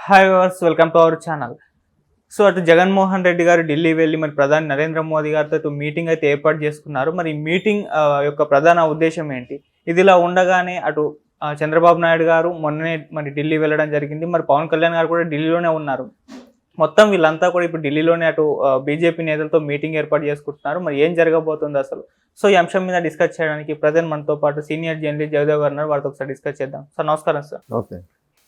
Hi viewers, welcome to our channel. So అటు జగన్మోహన్ రెడ్డి గారు ఢిల్లీ వెళ్ళి మరి ప్రధాని నరేంద్ర మోదీ గారితో మీటింగ్ అయితే ఏర్పాటు చేసుకున్నారు. మరి ఈ మీటింగ్ యొక్క ప్రధాన ఉద్దేశం ఏంటి? ఇదిలా ఉండగానే అటు చంద్రబాబు నాయుడు గారు మొన్ననే మరి ఢిల్లీ వెళ్ళడం జరిగింది. మరి పవన్ కళ్యాణ్ గారు కూడా ఢిల్లీలోనే ఉన్నారు. మొత్తం వీళ్ళంతా కూడా ఇప్పుడు ఢిల్లీలోనే అటు బీజేపీ నేతలతో మీటింగ్ ఏర్పాటు చేసుకుంటున్నారు. మరి ఏం జరగబోతుంది అసలు? సో ఈ అంశం మీద డిస్కస్ చేయడానికి ప్రజెంట్ మనతో పాటు సీనియర్ జర్నలిస్ట్ జగదేవ్ గారు ఉన్నారు. వారితో ఒకసారి డిస్కస్ చేద్దాం. సార్ నమస్కారం. సార్ ఓకే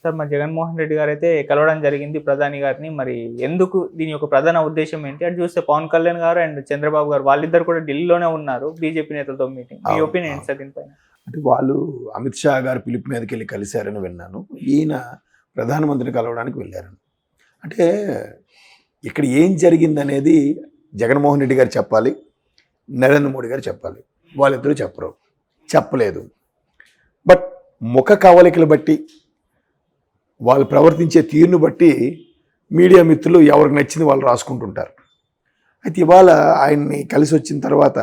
సార్, మరి జగన్మోహన్ రెడ్డి గారు అయితే కలవడం జరిగింది ప్రధాని గారిని. మరి ఎందుకు, దీని యొక్క ప్రధాన ఉద్దేశం ఏంటి? అటు చూస్తే పవన్ కళ్యాణ్ గారు అండ్ చంద్రబాబు గారు వాళ్ళిద్దరు కూడా ఢిల్లీలోనే ఉన్నారు బీజేపీ నేతలతో మీటింగ్. మీ ఒపీనియన్ ఏంటి సార్ దీనిపైన? అంటే వాళ్ళు అమిత్ షా గారు పిలుపు మీదకి వెళ్ళి కలిశారని విన్నాను. ఈయన ప్రధానమంత్రిని కలవడానికి వెళ్ళారని. అంటే ఇక్కడ ఏం జరిగిందనేది జగన్మోహన్ రెడ్డి గారు చెప్పాలి, నరేంద్ర మోడీ గారు చెప్పాలి. వాళ్ళిద్దరూ చెప్పలేదు. బట్ ముఖ కవలికలు బట్టి, వాళ్ళు ప్రవర్తించే తీరును బట్టి మీడియా మిత్రులు ఎవరికి నచ్చింది వాళ్ళు రాసుకుంటుంటారు. అయితే ఇవాళ ఆయన్ని కలిసి వచ్చిన తర్వాత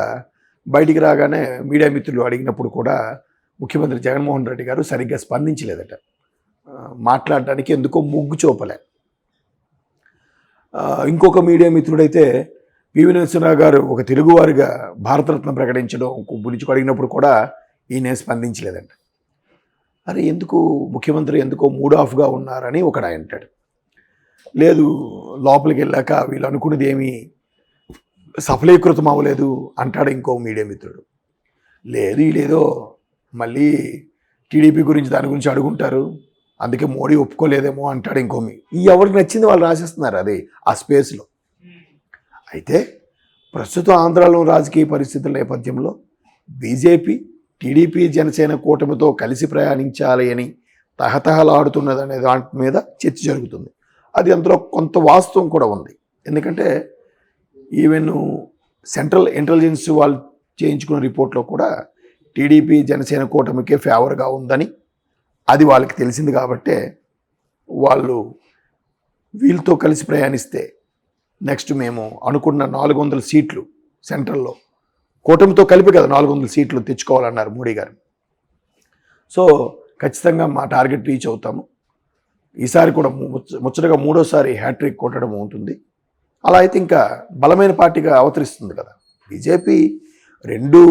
బయటికి రాగానే మీడియా మిత్రులు అడిగినప్పుడు కూడా ముఖ్యమంత్రి జగన్మోహన్ రెడ్డి గారు సరిగ్గా స్పందించలేదట. మాట్లాడడానికి ఎందుకో మొగ్గు చూపలే. ఇంకొక మీడియా మిత్రుడైతే పివి నరసింహరావు గారు ఒక తెలుగువారిగా భారతరత్న ప్రకటించడం గురించి అడిగినప్పుడు కూడా ఈయన స్పందించలేదంట. అరే ఎందుకు ముఖ్యమంత్రి ఎందుకో మూడ్ ఆఫ్గా ఉన్నారని ఒకడు అంటాడు. లేదు, లోపలికి వెళ్ళాక వీళ్ళు అనుకున్నది ఏమీ సఫలీకృతం అవ్వలేదు అంటాడు ఇంకో మీడియా మిత్రుడు. లేదు, వీళ్ళేదో మళ్ళీ టీడీపీ గురించి దాని గురించి అడుగుంటారు, అందుకే మోడీ ఒప్పుకోలేదేమో అంటాడు ఇంకో ఎవరికి నచ్చింది వాళ్ళు రాసేస్తున్నారు అది ఆ స్పేస్లో. అయితే ప్రస్తుతం ఆంధ్రాలో రాజకీయ పరిస్థితుల నేపథ్యంలో బీజేపీ టీడీపీ జనసేన కూటమితో కలిసి ప్రయాణించాలి అని తహతహలాడుతున్నదనే దాని మీద చర్చ జరుగుతుంది. అది అందులో కొంత వాస్తవం కూడా ఉంది. ఎందుకంటే ఈవెన్ సెంట్రల్ ఇంటెలిజెన్స్ వాళ్ళు చేయించుకున్న రిపోర్ట్లో కూడా టీడీపీ జనసేన కూటమికే ఫేవర్గా ఉందని అది వాళ్ళకి తెలిసింది. కాబట్టే వాళ్ళు వీళ్ళతో కలిసి ప్రయాణిస్తే నెక్స్ట్ మేము అనుకున్న 400 సీట్లు సెంట్రల్లో కూటమితో కలిపి కదా 400 సీట్లు తెచ్చుకోవాలన్నారు మోడీ గారు. సో ఖచ్చితంగా మా టార్గెట్ రీచ్ అవుతాము. ఈసారి కూడా ముచ్చటగా మూడోసారి హ్యాట్రిక్ కొట్టడం ఉంటుంది. అలా అయితే ఇంకా బలమైన పార్టీగా అవతరిస్తుంది కదా బీజేపీ. 2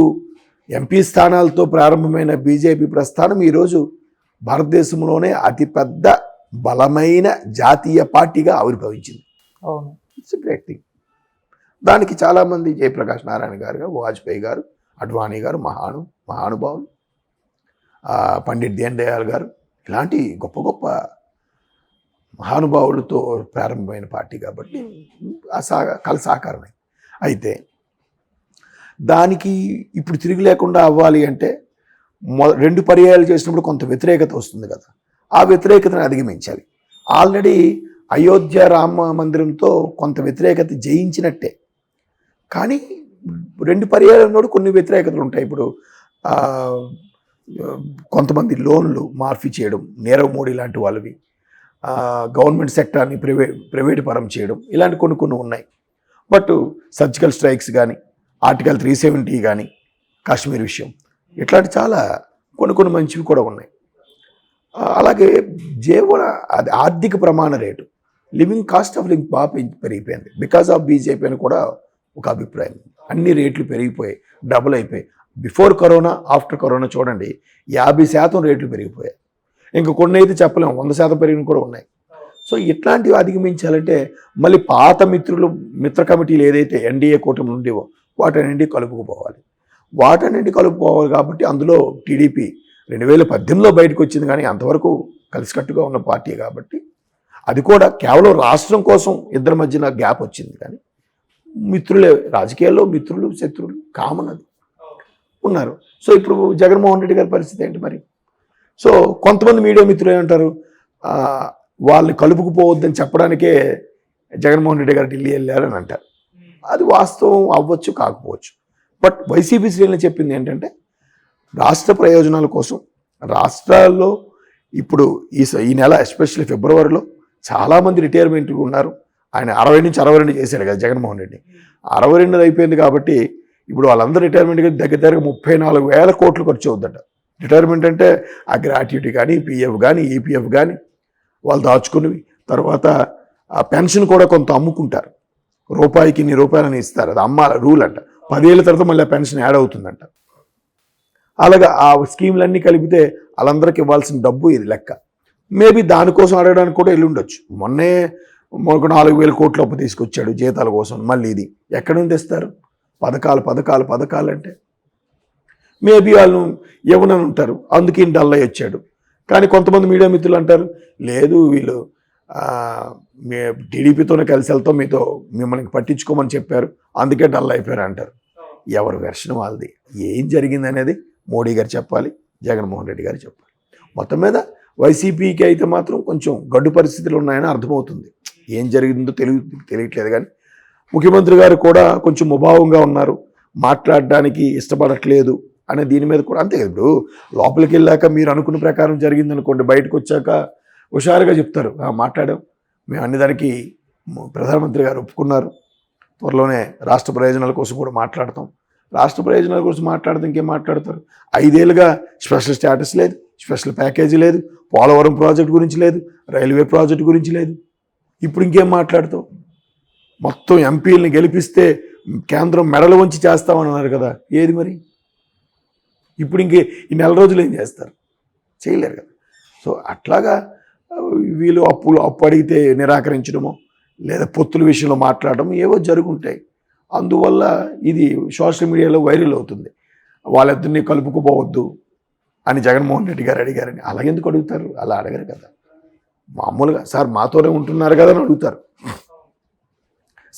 ఎంపీ స్థానాలతో ప్రారంభమైన బీజేపీ ప్రస్థానం ఈరోజు భారతదేశంలోనే అతిపెద్ద బలమైన జాతీయ పార్టీగా ఆవిర్భవించింది. అవును, ఇట్స్ గ్రేట్ థింగ్. దానికి చాలామంది జయప్రకాష్ నారాయణ గారు, వాజ్పేయి గారు, అడ్వాణీ గారు మహానుభావులు, పండిట్ దీన్ దయాళ్ గారు, ఇలాంటి గొప్ప గొప్ప మహానుభావులతో ప్రారంభమైన పార్టీ కాబట్టి సాకారమే. అయితే దానికి ఇప్పుడు తిరిగి లేకుండా అవ్వాలి అంటే 2 పర్యాయాలు చేసినప్పుడు కొంత వ్యతిరేకత వస్తుంది కదా, ఆ వ్యతిరేకతను అధిగమించాలి. ఆల్రెడీ అయోధ్య రామ మందిరంతో కొంత వ్యతిరేకత జయించినట్టే, కానీ 2 పర్యాయాలలో కొన్ని వ్యతిరేకతలు ఉంటాయి. ఇప్పుడు కొంతమంది లోన్లు మాఫీ చేయడం, నీరవ్ మోడీ లాంటి వాళ్ళవి, గవర్నమెంట్ సెక్టార్ని ప్రైవేట్ పరం చేయడం, ఇలాంటి కొన్ని ఉన్నాయి. బట్ సర్జికల్ స్ట్రైక్స్ కానీ, ఆర్టికల్ 370 కానీ, కాశ్మీర్ విషయం, ఇట్లాంటి చాలా కొన్ని మంచివి కూడా ఉన్నాయి. అలాగే అది ఆర్థిక ప్రమాణ rate, living cost of living బాగా పెరిగిపోయింది బికాస్ ఆఫ్ బీజేపీ అని కూడా ఒక అభిప్రాయం. అన్ని రేట్లు పెరిగిపోయాయి, డబుల్ అయిపోయాయి. బిఫోర్ కరోనా, ఆఫ్టర్ కరోనా చూడండి 50% రేట్లు పెరిగిపోయాయి. ఇంకా కొన్ని అయితే చెప్పలేము, 100% పెరిగిన కూడా ఉన్నాయి. సో ఇట్లాంటివి అధిగమించాలంటే మళ్ళీ పాత మిత్ర కమిటీలు ఏదైతే ఎన్డీఏ కూటమి ఉండేవో వాటన్నింటి కలుపుకుపోవాలి కాబట్టి అందులో టీడీపీ 2018లో బయటకు వచ్చింది, కానీ అంతవరకు కలిసికట్టుగా ఉన్న పార్టీ కాబట్టి అది కూడా కేవలం రాష్ట్రం కోసం ఇద్దరి మధ్యన గ్యాప్ వచ్చింది. కానీ మిత్రులే, రాజకీయాల్లో మిత్రులు శత్రువులు కామన్ అది ఉన్నారు. సో ఇప్పుడు జగన్మోహన్ రెడ్డి గారి పరిస్థితి ఏంటి మరి? సో కొంతమంది మీడియా మిత్రులు ఏమంటారు, వాళ్ళని కలుపుకుపోవద్దని చెప్పడానికే జగన్మోహన్ రెడ్డి గారు ఢిల్లీ వెళ్ళారని అంటారు. అది వాస్తవం అవ్వచ్చు, కాకపోవచ్చు. బట్ వైసీపీ శ్రేణులు చెప్పింది ఏంటంటే రాష్ట్ర ప్రయోజనాల కోసం రాష్ట్రాల్లో ఇప్పుడు ఈ నెల ఎస్పెషల్లీ ఫిబ్రవరిలో చాలామంది రిటైర్మెంట్ ఉన్నారు. ఆయన 60 నుంచి 62 చేశాడు కదా జగన్మోహన్ రెడ్డి. 62 అయిపోయింది కాబట్టి ఇప్పుడు వాళ్ళందరూ రిటైర్మెంట్కి దగ్గర 34,000 కోట్లు ఖర్చు అవుద్దట. రిటైర్మెంట్ అంటే ఆ గ్రాట్యుటీ కానీ, పిఎఫ్ కానీ, ఈపీఎఫ్ కానీ, వాళ్ళు దాచుకున్నవి తర్వాత ఆ పెన్షన్ కూడా కొంత అమ్ముకుంటారు, రూపాయికి ఇన్ని రూపాయలని ఇస్తారు, అది అమ్మాల రూల్ అంట. 10 ఏళ్ళ తర్వాత మళ్ళీ ఆ పెన్షన్ యాడ్ అవుతుందంట. అలాగా ఆ స్కీమ్లన్నీ కలిపితే వాళ్ళందరికీ ఇవ్వాల్సిన డబ్బు ఇది లెక్క. మేబీ దానికోసం అడగడానికి కూడా వెళ్ళి ఉండొచ్చు. మొన్నే ఒక 4,000 కోట్ల అప్పు తీసుకొచ్చాడు జీతాల కోసం. మళ్ళీ ఇది ఎక్కడి నుంచి తెస్తారు? పథకాలు అంటే మేబీ వాళ్ళు ఇవ్వనని ఉంటారు, అందుకే డల్ అయ్యి వచ్చాడు. కానీ కొంతమంది మీడియా మిత్రులు అంటారు, లేదు వీళ్ళు టీడీపీతోనే కలిసి వెళ్తాం, మీతో మిమ్మల్ని పట్టించుకోమని చెప్పారు, అందుకే డల్ అయిపోయారు అంటారు. ఎవరి వెర్షన్ వాళ్ళది. ఏం జరిగింది అనేది మోడీ గారు చెప్పాలి, జగన్మోహన్ రెడ్డి గారు చెప్పాలి. మొత్తం మీద వైసీపీకి అయితే మాత్రం కొంచెం గడ్డు పరిస్థితులు ఉన్నాయని అర్థమవుతుంది. ఏం జరిగిందో తెలియట్లేదు. కానీ ముఖ్యమంత్రి గారు కూడా కొంచెం ముభావంగా ఉన్నారు, మాట్లాడడానికి ఇష్టపడట్లేదు అనే దీని మీద కూడా అంతే. ఇప్పుడు లోపలికి వెళ్ళాక మీరు అనుకున్న ప్రకారం జరిగింది అనుకోండి, బయటకు వచ్చాక హుషారుగా చెప్తారు, మాట్లాడాం మేము అన్ని దానికి ప్రధానమంత్రి గారు ఒప్పుకున్నారు, త్వరలోనే రాష్ట్ర ప్రయోజనాల కోసం కూడా మాట్లాడతాం. రాష్ట్ర ప్రయోజనాల కోసం మాట్లాడితే ఇంకేం మాట్లాడతారు? 5 ఏళ్ళుగా స్పెషల్ స్టేటస్ లేదు, స్పెషల్ ప్యాకేజీ లేదు, పోలవరం ప్రాజెక్టు గురించి లేదు, రైల్వే ప్రాజెక్టు గురించి లేదు. ఇప్పుడు ఇంకేం మాట్లాడతావు? మొత్తం ఎంపీలని గెలిపిస్తే కేంద్రం మెడలు వంచి చేస్తామని అన్నారు కదా, ఏది మరి? ఇప్పుడు ఈ నెల రోజులు ఏం చేస్తారు? చేయలేరు కదా. సో అట్లాగా వీళ్ళు అప్పు అడిగితే నిరాకరించడమో లేదా పొత్తుల విషయంలో మాట్లాడడం ఏవో జరుగుంటాయి. అందువల్ల ఇది సోషల్ మీడియాలో వైరల్ అవుతుంది. వాళ్ళిద్దరినీ కలుపుకుపోవద్దు అని జగన్మోహన్ రెడ్డి గారు అడిగారని. అలాగెందుకు అడుగుతారు? అలా అడగరు కదా. మామూలుగా సార్ మాతోనే ఉంటున్నారు కదా అని అడుగుతారు.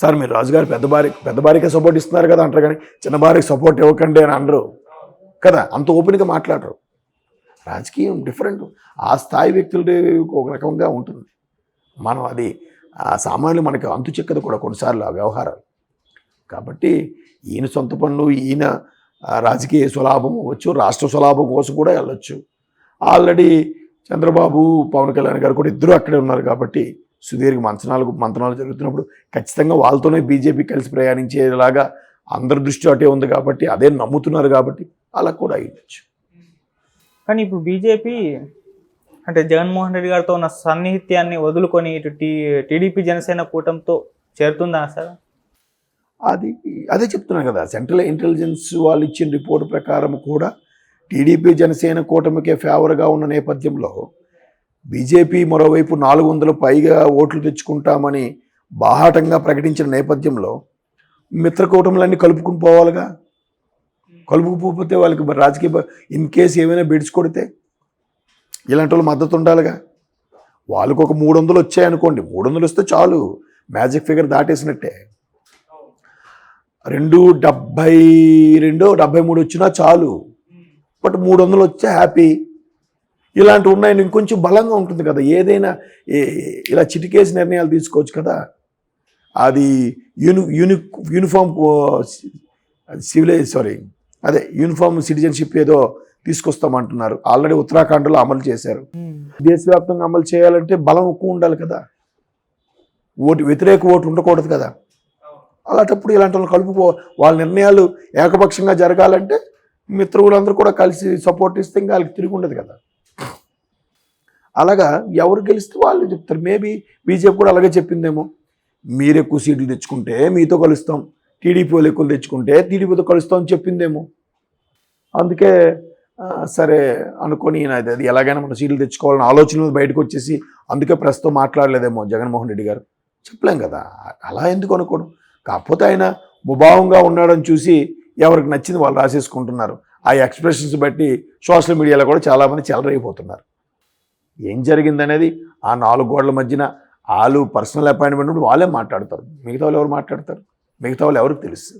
సార్ మీరు రాజుగారు పెద్ద భార్యకే సపోర్ట్ ఇస్తున్నారు కదా అంటారు, కానీ చిన్న భార్యకి సపోర్ట్ ఇవ్వకండి అని అనరు కదా. అంత ఓపెన్గా మాట్లాడరు. రాజకీయం డిఫరెంట్. ఆ స్థాయి వ్యక్తులు ఒక రకంగా ఉంటుంది. మనం అది సామాన్యులు మనకి అంతు చిక్కదు కూడా కొన్నిసార్లు ఆ వ్యవహారాలు. కాబట్టి ఈయన సొంత పనులు, ఈయన రాజకీయ స్వలాభం అవ్వచ్చు, రాష్ట్ర స్వలాభం కోసం కూడా వెళ్ళొచ్చు. ఆల్రెడీ చంద్రబాబు, పవన్ కళ్యాణ్ గారు కూడా ఇద్దరు అక్కడే ఉన్నారు కాబట్టి సుదీర్ఘ మంతనాలు జరుగుతున్నప్పుడు ఖచ్చితంగా వాళ్ళతోనే బీజేపీ కలిసి ప్రయాణించేలాగా అందరి దృష్టి అటే ఉంది కాబట్టి అదే నమ్ముతున్నారు కాబట్టి అలా కూడా అయ్యొచ్చు. కానీ ఇప్పుడు బీజేపీ అంటే జగన్మోహన్ రెడ్డి గారితో ఉన్న సన్నిహిత్యాన్ని వదులుకొని ఇటు టీడీపీ జనసేన కూటమితో చేరుతుందా సార్? అదే చెప్తున్నాను కదా, సెంట్రల్ ఇంటెలిజెన్స్ వాళ్ళు ఇచ్చిన రిపోర్ట్ ప్రకారం కూడా టీడీపీ జనసేన కూటమికే ఫేవర్గా ఉన్న నేపథ్యంలో బీజేపీ మరోవైపు 400 పైగా ఓట్లు తెచ్చుకుంటామని బాహాటంగా ప్రకటించిన నేపథ్యంలో మిత్ర కూటములన్నీ కలుపుకుని పోవాలిగా. కలుపుకుపోతే వాళ్ళకి మరి రాజకీయ ఇన్ కేసు ఏమైనా బిడ్స్ కొడితే ఇలాంటి వాళ్ళు మద్దతు ఉండాలిగా. వాళ్ళకు ఒక 300 వచ్చాయనుకోండి, 300 వస్తే చాలు, మ్యాజిక్ ఫిగర్ దాటేసినట్టే. 272, 73 వచ్చినా చాలు, బట్ 300 వచ్చే హ్యాపీ. ఇలాంటివి ఉన్నాయి, ఇంకొంచెం బలంగా ఉంటుంది కదా. ఏదైనా ఇలా చిటికేసి నిర్ణయాలు తీసుకోవచ్చు కదా. అది యూనిఫామ్ యూనిఫామ్ సిటిజన్షిప్ ఏదో తీసుకొస్తామంటున్నారు. ఆల్రెడీ ఉత్తరాఖండ్లో అమలు చేశారు. దేశవ్యాప్తంగా అమలు చేయాలంటే బలం ఎక్కువ ఉండాలి కదా, వ్యతిరేక ఓటు ఉండకూడదు కదా. అలాంటప్పుడు ఇలాంటి వాళ్ళు కలుపుకో, వాళ్ళ నిర్ణయాలు ఏకపక్షంగా జరగాలంటే మిత్రులందరూ కూడా కలిసి సపోర్ట్ ఇస్తే ఇంకా వాళ్ళకి తిరిగి ఉండదు కదా. అలాగా ఎవరు గెలిస్తే వాళ్ళు చెప్తారు. మేబీ బీజేపీ కూడా అలాగే చెప్పిందేమో, మీరు ఎక్కువ సీట్లు తెచ్చుకుంటే మీతో కలుస్తాం, టీడీపీ వాళ్ళు ఎక్కువ తెచ్చుకుంటే టీడీపీతో కలుస్తాం అని చెప్పిందేమో. అందుకే సరే అనుకొని అది ఎలాగైనా మన సీట్లు తెచ్చుకోవాలని ఆలోచన బయటకు వచ్చేసి అందుకే ప్రస్తుతం మాట్లాడలేదేమో జగన్మోహన్ రెడ్డి గారు. చెప్పలేం కదా, అలా ఎందుకు అనుకోవడం. కాకపోతే ఆయన ముభావంగా ఉన్నాడని చూసి ఎవరికి నచ్చింది వాళ్ళు రాసేసుకుంటున్నారు. ఆ ఎక్స్ప్రెషన్స్ బట్టి సోషల్ మీడియాలో కూడా చాలామంది చెలరైపోతున్నారు. ఏం జరిగిందనేది ఆ 4 గోడల మధ్యన వాళ్ళు పర్సనల్ అపాయింట్మెంట్ వాళ్ళే మాట్లాడతారు. మిగతా వాళ్ళు ఎవరు మాట్లాడతారు? మిగతా వాళ్ళు ఎవరికి తెలుసు?